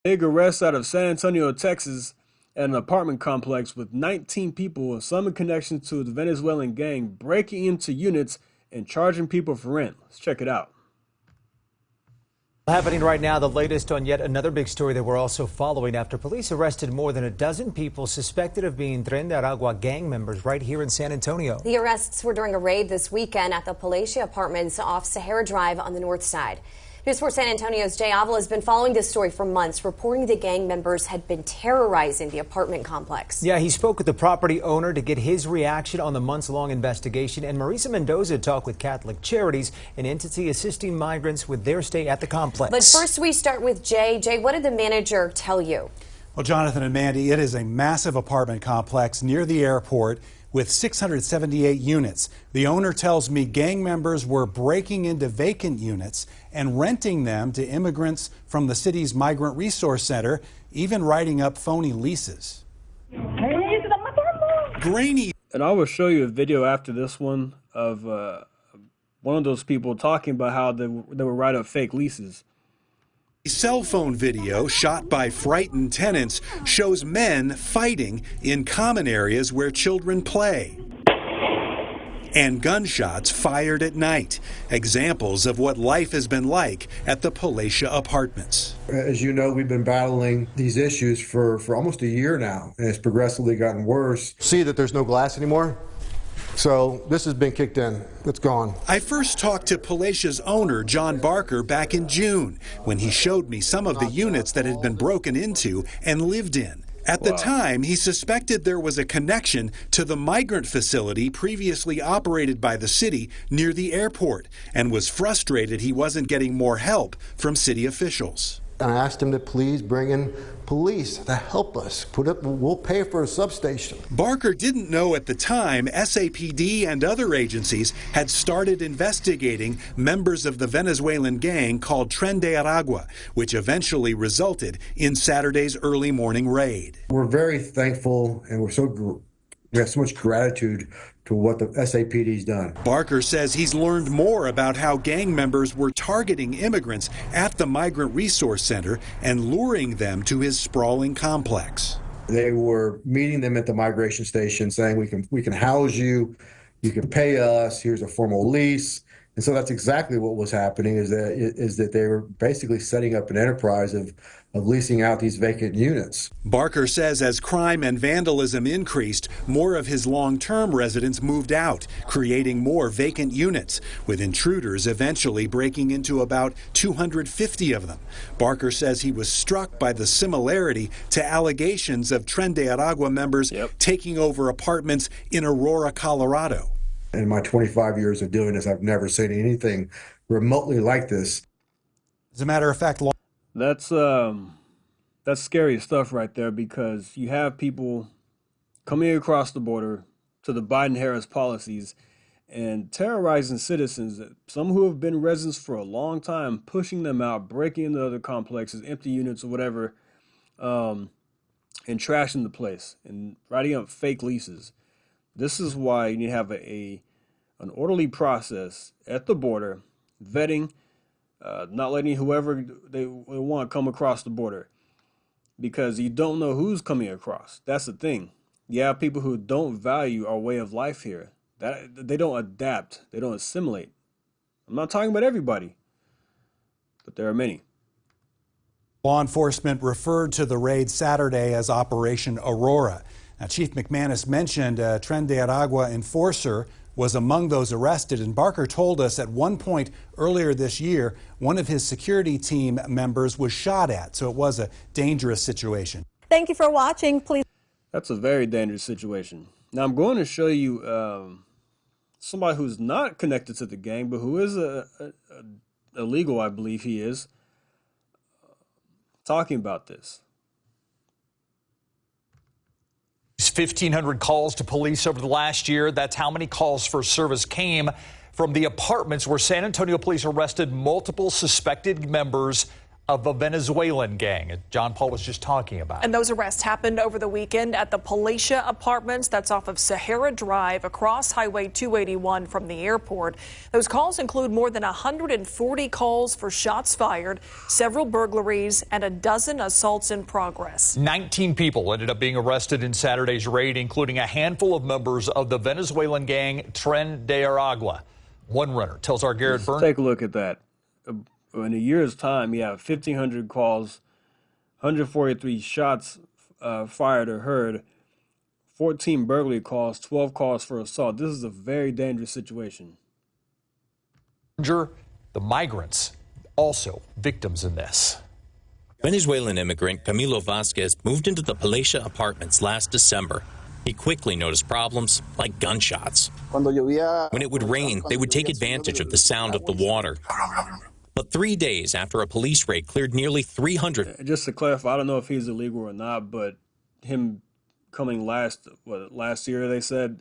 Big arrest out of San Antonio, Texas, at an apartment complex with 19 people, some in connection to the Venezuelan gang, breaking into units and charging people for rent. Let's check it out. Happening right now, the latest on yet another big story that we're also following after police arrested more than a dozen people suspected of being Tren de Aragua gang members right here in San Antonio. The arrests were during a raid this weekend at the Palacia Apartments off Sahara Drive on the north side. News 4 San Antonio's Jay Avila has been following this story for months, reporting the gang members had been terrorizing the apartment complex. Yeah, he spoke with the property owner to get his reaction on the months-long investigation, and Marisa Mendoza talked with Catholic Charities, an entity assisting migrants with their stay at the complex. But first we start with Jay. Jay, what did the manager tell you? Well, Jonathan and Mandy, it is a massive apartment complex near the airport with 678 units. The owner tells me gang members were breaking into vacant units and renting them to immigrants from the city's Migrant Resource Center, even writing up phony leases. Grainy. And I will show you a video after this one of one of those people talking about how they would write up fake leases. Cell phone video shot by frightened tenants shows men fighting in common areas where children play. And gunshots fired at night. Examples of what life has been like at the Palacia Apartments. As you know, we've been battling these issues for almost a year now, and it's progressively gotten worse. See that there's no glass anymore? So this has been kicked in. It's gone. I first talked to Palacia's owner, John Barker, back in June, when he showed me some of the units that had been broken into and lived in. At the time, he suspected there was a connection to the migrant facility previously operated by the city near the airport, and was frustrated he wasn't getting more help from city officials. I asked him to please bring in police to help us. We'll pay for a substation. Barker didn't know at the time SAPD and other agencies had started investigating members of the Venezuelan gang called Tren de Aragua, which eventually resulted in Saturday's early morning raid. We're very thankful, and we have so much gratitude to what the SAPD's done. Barker says he's learned more about how gang members were targeting immigrants at the Migrant Resource Center and luring them to his sprawling complex. They were meeting them at the migration station saying, we can house you, you can pay us, here's a formal lease. And so that's exactly what was happening, is that they were basically setting up an enterprise of leasing out these vacant units. Barker says as crime and vandalism increased, more of his long-term residents moved out, creating more vacant units, with intruders eventually breaking into about 250 of them. Barker says he was struck by the similarity to allegations of Tren de Aragua members taking over apartments in Aurora, Colorado. In my 25 years of doing this, I've never seen anything remotely like this. As a matter of fact, That's scary stuff right there, because you have people coming across the border to the Biden-Harris policies and terrorizing citizens, some who have been residents for a long time, pushing them out, breaking into other complexes, empty units or whatever, and trashing the place and writing up fake leases. This is why you need to have an orderly process at the border, vetting, not letting whoever they want come across the border, because you don't know who's coming across. That's the thing. You have people who don't value our way of life here. That they don't adapt, they don't assimilate. I'm not talking about everybody, but there are many. Law enforcement referred to the raid Saturday as Operation Aurora. Now, Chief McManus mentioned a Tren de Aragua enforcer was among those arrested, and Barker told us at one point earlier this year, one of his security team members was shot at, so it was a dangerous situation. Thank you for watching. Please. That's a very dangerous situation. Now, I'm going to show you somebody who's not connected to the gang, but who is illegal, I believe he is, talking about this. 1,500 calls to police over the last year. That's how many calls for service came from the apartments where San Antonio police arrested multiple suspected members of a Venezuelan gang John Paul was just talking about. And those arrests happened over the weekend at the Palacia Apartments. That's off of Sahara Drive across Highway 281 from the airport. Those calls include more than 140 calls for shots fired, several burglaries, and a dozen assaults in progress. 19 people ended up being arrested in Saturday's raid, including a handful of members of the Venezuelan gang Tren de Aragua. One runner tells our Garrett Burns. Take a look at that. In a year's time, you have 1,500 calls, 143 shots fired or heard, 14 burglary calls, 12 calls for assault. This is a very dangerous situation. The migrants also victims in this. Venezuelan immigrant Camilo Vasquez moved into the Palacia Apartments last December. He quickly noticed problems like gunshots. When it would rain, they would take advantage of the sound of the water. But 3 days after a police raid cleared nearly 300. Just to clarify, I don't know if he's illegal or not, but him coming last year, they said,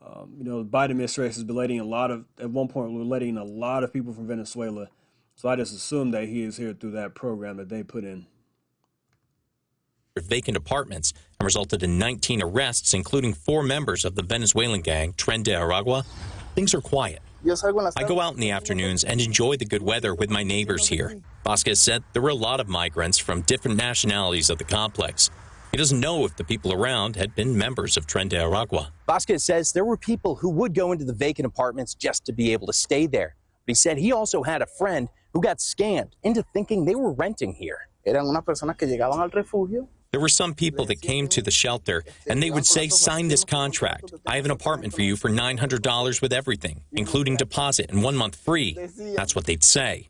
the Biden administration has been letting at one point, we were letting a lot of people from Venezuela. So I just assume that he is here through that program that they put in. Vacant apartments and resulted in 19 arrests, including 4 members of the Venezuelan gang Tren de Aragua. Things are quiet. I go out in the afternoons and enjoy the good weather with my neighbors here. Vasquez said there were a lot of migrants from different nationalities of the complex. He doesn't know if the people around had been members of Tren de Aragua. Vasquez says there were people who would go into the vacant apartments just to be able to stay there. But he said he also had a friend who got scammed into thinking they were renting here. There were some people that came to the shelter and they would say, sign this contract. I have an apartment for you for $900 with everything, including deposit and 1 month free. That's what they'd say.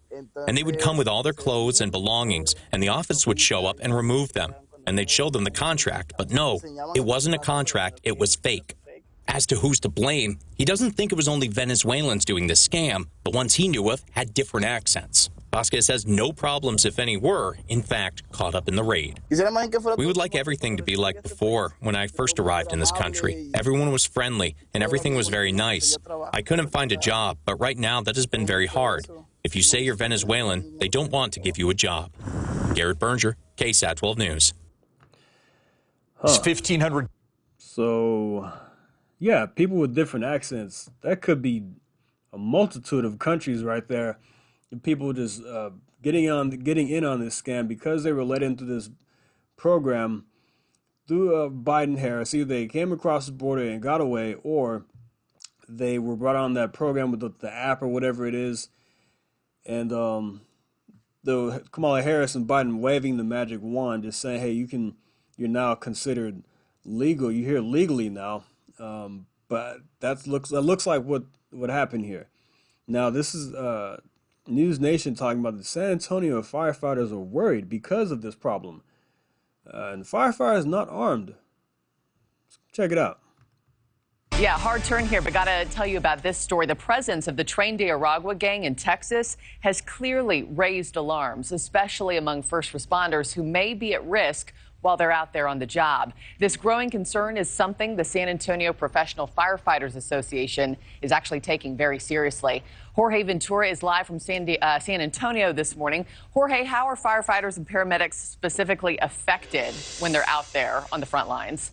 And they would come with all their clothes and belongings, and the office would show up and remove them. And they'd show them the contract. But no, it wasn't a contract. It was fake. As to who's to blame, he doesn't think it was only Venezuelans doing this scam. The ones he knew of had different accents. Vasquez says no problems, if any, were, in fact, caught up in the raid. We would like everything to be like before, when I first arrived in this country. Everyone was friendly, and everything was very nice. I couldn't find a job, but right now that has been very hard. If you say you're Venezuelan, they don't want to give you a job. Garrett Berger, KSAT 12 News. It's 1,500. So, yeah, people with different accents. That could be a multitude of countries right there. People just getting in on this scam because they were let into this program through Biden-Harris. Either they came across the border and got away, or they were brought on that program with the app or whatever it is. And the Kamala Harris and Biden waving the magic wand, just saying, "Hey, you're now considered legal. You're here legally now." But that looks like what happened here. Now this is News Nation talking about the San Antonio firefighters are worried because of this problem. And firefighters not armed. Check it out. Yeah, hard turn here, but got to tell you about this story. The presence of the Tren de Aragua gang in Texas has clearly raised alarms, especially among first responders who may be at risk while they're out there on the job. This growing concern is something the San Antonio Professional Firefighters Association is actually taking very seriously. Jorge Ventura is live from San Antonio this morning. Jorge, how are firefighters and paramedics specifically affected when they're out there on the front lines?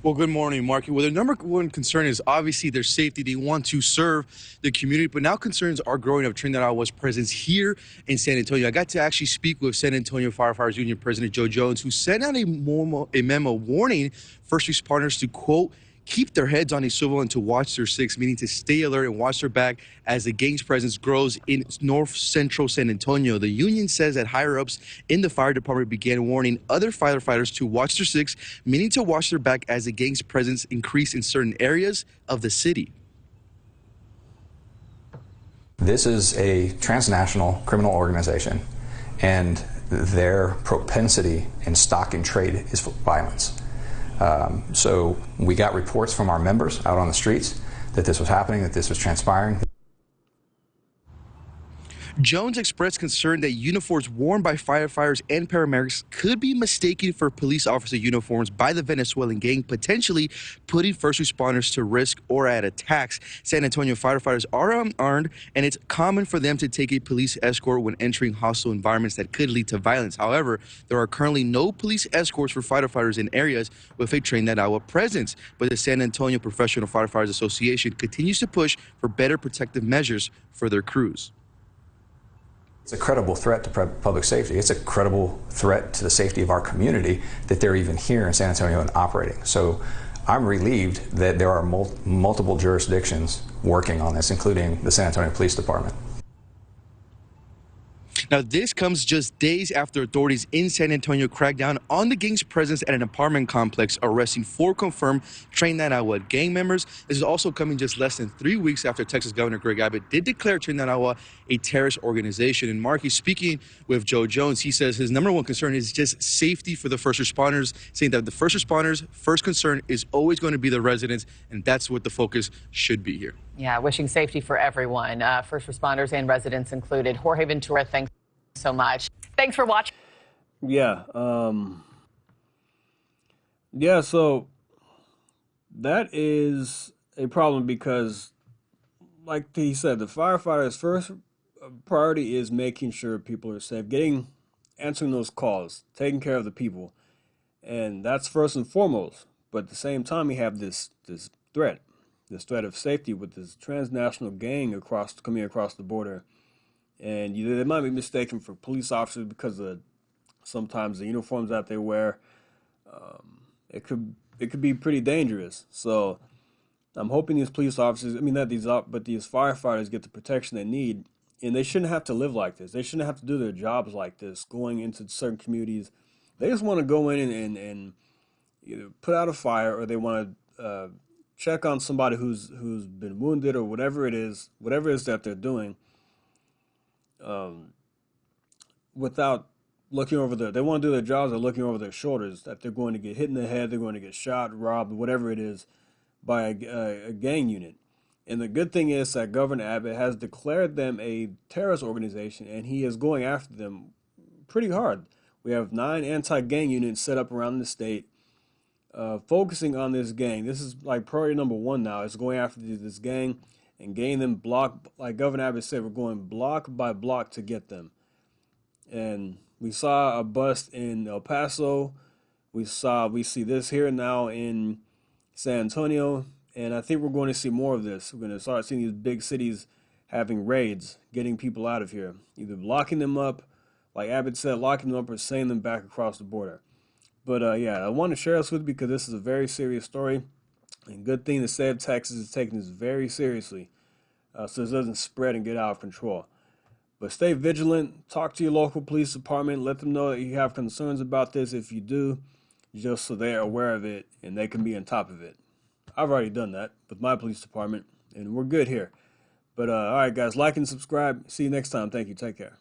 Well, good morning, Marky. Well, the number one concern is obviously their safety. They want to serve the community, but now concerns are growing of Tren de Aragua's presence here in San Antonio. I got to actually speak with San Antonio Firefighters Union President Joe Jones, who sent out a memo warning first responders to, quote, keep their heads on a swivel and to watch their six, meaning to stay alert and watch their back as the gang's presence grows in north central San Antonio. The union says that higher-ups in the fire department began warning other firefighters to watch their six, meaning to watch their back as the gang's presence increased in certain areas of the city. This is a transnational criminal organization, and their propensity in stock and trade is violence. So we got reports from our members out on the streets that this was happening, that this was transpiring. Jones expressed concern that uniforms worn by firefighters and paramedics could be mistaken for police officer uniforms by the Venezuelan gang, potentially putting first responders to risk or at attacks. San Antonio firefighters are unarmed, and it's common for them to take a police escort when entering hostile environments that could lead to violence. However, there are currently no police escorts for firefighters in areas with a Tren de Agua presence, but the San Antonio Professional Firefighters Association continues to push for better protective measures for their crews. It's a credible threat to public safety. It's a credible threat to the safety of our community that they're even here in San Antonio and operating. So I'm relieved that there are multiple jurisdictions working on this, including the San Antonio Police Department. Now, this comes just days after authorities in San Antonio cracked down on the gang's presence at an apartment complex, arresting 4 confirmed Tren de Agua gang members. This is also coming just less than 3 weeks after Texas Governor Greg Abbott did declare Tren de Agua a terrorist organization. And Marky, speaking with Joe Jones, he says his number one concern is just safety for the first responders, saying that the first responders' first concern is always going to be the residents, and that's what the focus should be here. Yeah, wishing safety for everyone, first responders and residents included. Jorge Ventura, thanks so much. Thanks for watching. Yeah. Yeah, so that is a problem because, like he said, the firefighters' first priority is making sure people are safe, answering those calls, taking care of the people. And that's first and foremost. But at the same time, you have this threat of safety with this transnational gang coming across the border. And they might be mistaken for police officers because of sometimes the uniforms that they wear. It could be pretty dangerous. So I'm hoping these police officers, but these firefighters get the protection they need, and they shouldn't have to live like this. They shouldn't have to do their jobs like this, going into certain communities. They just want to go in and either put out a fire, or they want to check on somebody who's been wounded, or whatever it is that they're doing. Without looking over they want to do their jobs, they're looking over their shoulders, that they're going to get hit in the head, they're going to get shot, robbed, whatever it is, by a gang unit. And the good thing is that Governor Abbott has declared them a terrorist organization, and he is going after them pretty hard. We have 9 anti-gang units set up around the state, focusing on this gang. This is like priority number 1 now, is going after this gang and getting them blocked. Like Governor Abbott said, we're going block by block to get them. And we saw a bust in El Paso. We see this here now in San Antonio. And I think we're going to see more of this. We're going to start seeing these big cities having raids, getting people out of here, either locking them up, like Abbott said, locking them up, or sending them back across the border. But yeah, I want to share this with you because this is a very serious story. And good thing the state of Texas is taking this very seriously, so this doesn't spread and get out of control. But stay vigilant. Talk to your local police department. Let them know that you have concerns about this if you do, just so they're aware of it and they can be on top of it. I've already done that with my police department, and we're good here. But all right, guys, like and subscribe. See you next time. Thank you. Take care.